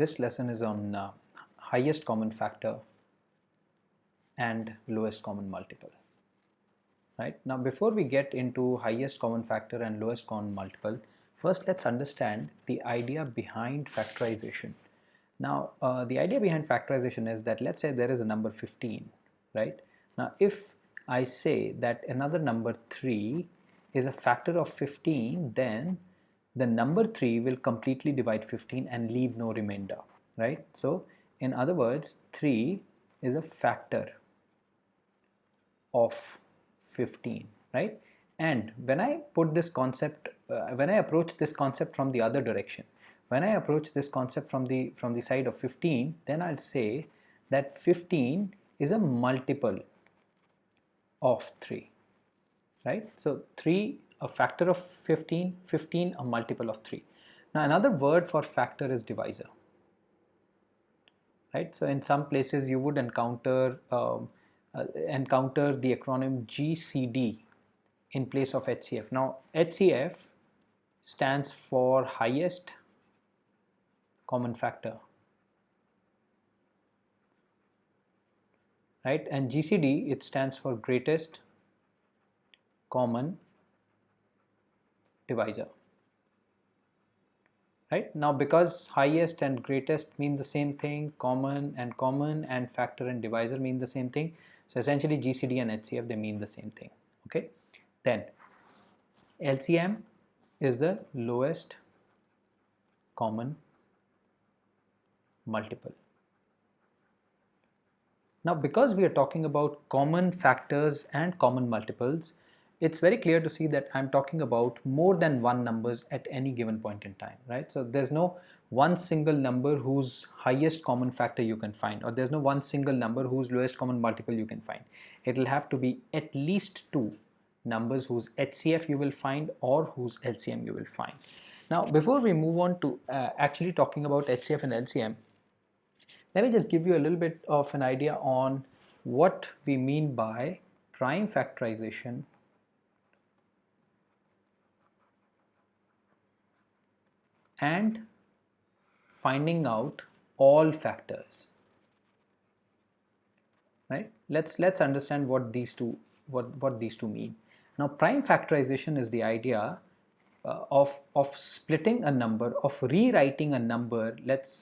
This lesson is on highest common factor and lowest common multiple. Right? Now, before we get into highest common factor and lowest common multiple, first let's understand the idea behind factorization. Now, the idea behind factorization is that let's say there is a number 15, right? Now, if I say that another number 3 is a factor of 15, then the number 3 will completely divide 15 and leave no remainder, right? So, in other words, 3 is a factor of 15, right? And when I put this concept, when I approach this concept from the other direction, when I approach this concept from the side of 15, then I'll say that 15 is a multiple of 3, right? So 3 a factor of 15, 15 a multiple of 3. Now another word for factor is divisor, right? So in some places you would encounter the acronym GCD in place of HCF. Now HCF stands for highest common factor, right? And GCD, it stands for greatest common divisor, right? Now because highest and greatest mean the same thing, common and factor and divisor mean the same thing, so essentially GCD and HCF, they mean the same thing. Okay, then LCM is the lowest common multiple. Now because we are talking about common factors and common multiples, it's very clear to see that I'm talking about more than one numbers at any given point in time, right? So there's no one single number whose highest common factor you can find, or there's no one single number whose lowest common multiple you can find. It will have to be at least two numbers whose HCF you will find or whose LCM you will find. Now before we move on to actually talking about HCF and LCM, let me just give you a little bit of an idea on what we mean by prime factorization and finding out all factors, right? Let's understand what these two mean. Now prime factorization is the idea of splitting a number, of rewriting a number.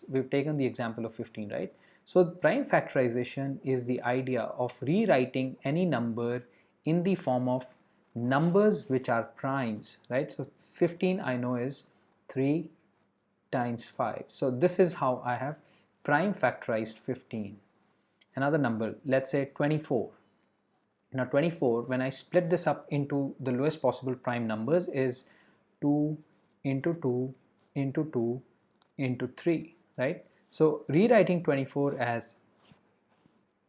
We've taken the example of 15, right? So prime factorization is the idea of rewriting any number in the form of numbers which are primes, right? So 15 I know is 3 times 5. So this is how I have prime factorized 15. Another number, let's say 24. Now 24, when I split this up into the lowest possible prime numbers, is 2 into 2 into 2 into 3, right? So rewriting 24 as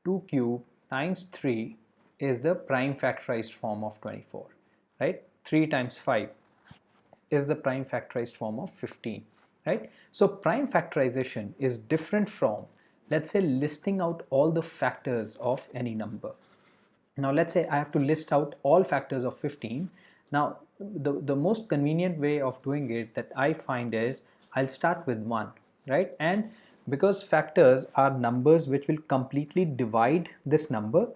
2 cube times 3 is the prime factorized form of 24, right? 3 times 5 is the prime factorized form of 15, right? So prime factorization is different from, let's say, listing out all the factors of any number. Now let's say I have to list out all factors of 15. Now the most convenient way of doing it that I find is I'll start with 1, right? And because factors are numbers which will completely divide this number,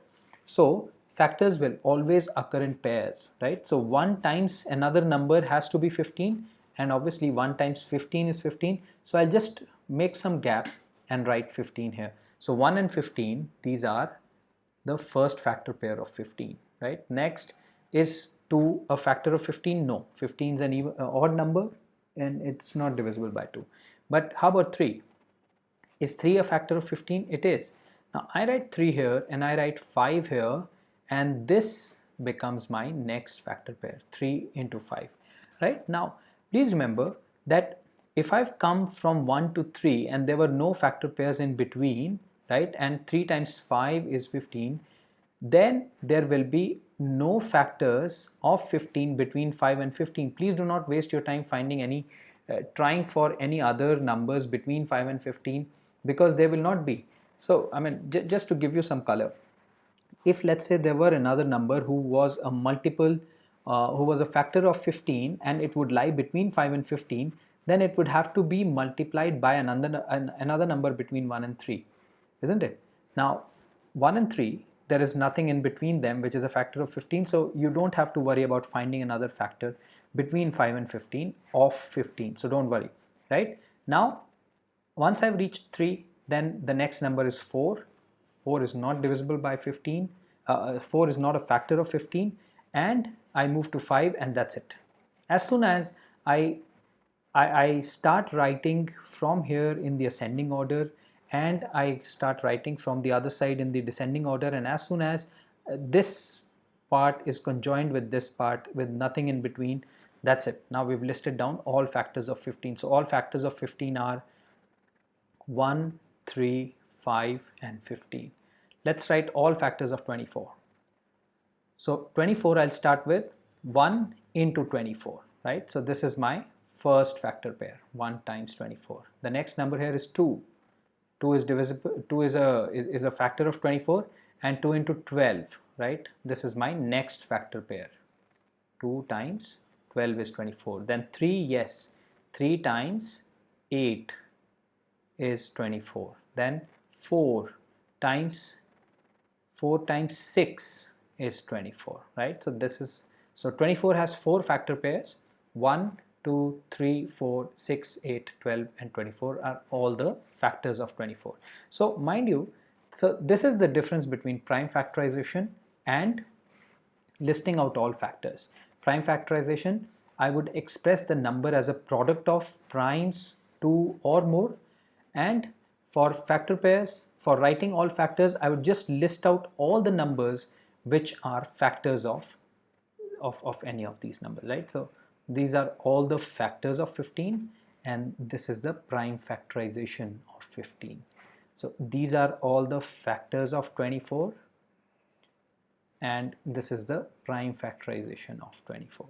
so factors will always occur in pairs, right? So 1 times another number has to be 15, and obviously 1 times 15 is 15. So I'll just make some gap and write 15 here. So 1 and 15, these are the first factor pair of 15, right? Next, is 2 a factor of 15? No, 15 is an odd number and it's not divisible by 2. But how about 3? Is 3 a factor of 15? It is. Now I write 3 here and I write 5 here, and this becomes my next factor pair, 3 into 5, right? Now please remember that if I've come from 1 to 3 and there were no factor pairs in between, right, and 3 times 5 is 15, then there will be no factors of 15 between 5 and 15. Please do not waste your time finding any trying for any other numbers between 5 and 15, because there will not be. So I mean, just to give you some color, if let's say there were another number who was a multiple who was a factor of 15 and it would lie between 5 and 15, then it would have to be multiplied by another number between 1 and 3, isn't it? Now 1 and 3, there is nothing in between them, which is a factor of 15, so you don't have to worry about finding another factor between 5 and 15 of 15, so don't worry, right? Now once I've reached 3, then the next number is 4. 4 is not divisible by 15, 4 is not a factor of 15, and I move to 5, and that's it. As soon as I start writing from here in the ascending order, and I start writing from the other side in the descending order, and as soon as this part is conjoined with this part with nothing in between, that's it. Now we've listed down all factors of 15. So all factors of 15 are 1, 3, 5 and 15. Let's write all factors of 24. So 24, I'll start with 1 into 24, right? So this is my first factor pair, 1 times 24. The next number here is 2. 2 is divisible, 2 is a factor of 24, and 2 into 12, right? This is my next factor pair. 2 times 12 is 24. Then 3, yes, 3 times 8 is 24. Then 4 times 6 is 24, right? So this is, so 24 has 4 factor pairs. 1, 2, 3, 4, 6, 8, 12 and 24 are all the factors of 24. So mind you, so this is the difference between prime factorization and listing out all factors. Prime factorization, I would express the number as a product of primes 2 or more, and for factor pairs, for writing all factors, I would just list out all the numbers which are factors of any of these numbers, right? So these are all the factors of 15, and this is the prime factorization of 15. So these are all the factors of 24, and this is the prime factorization of 24.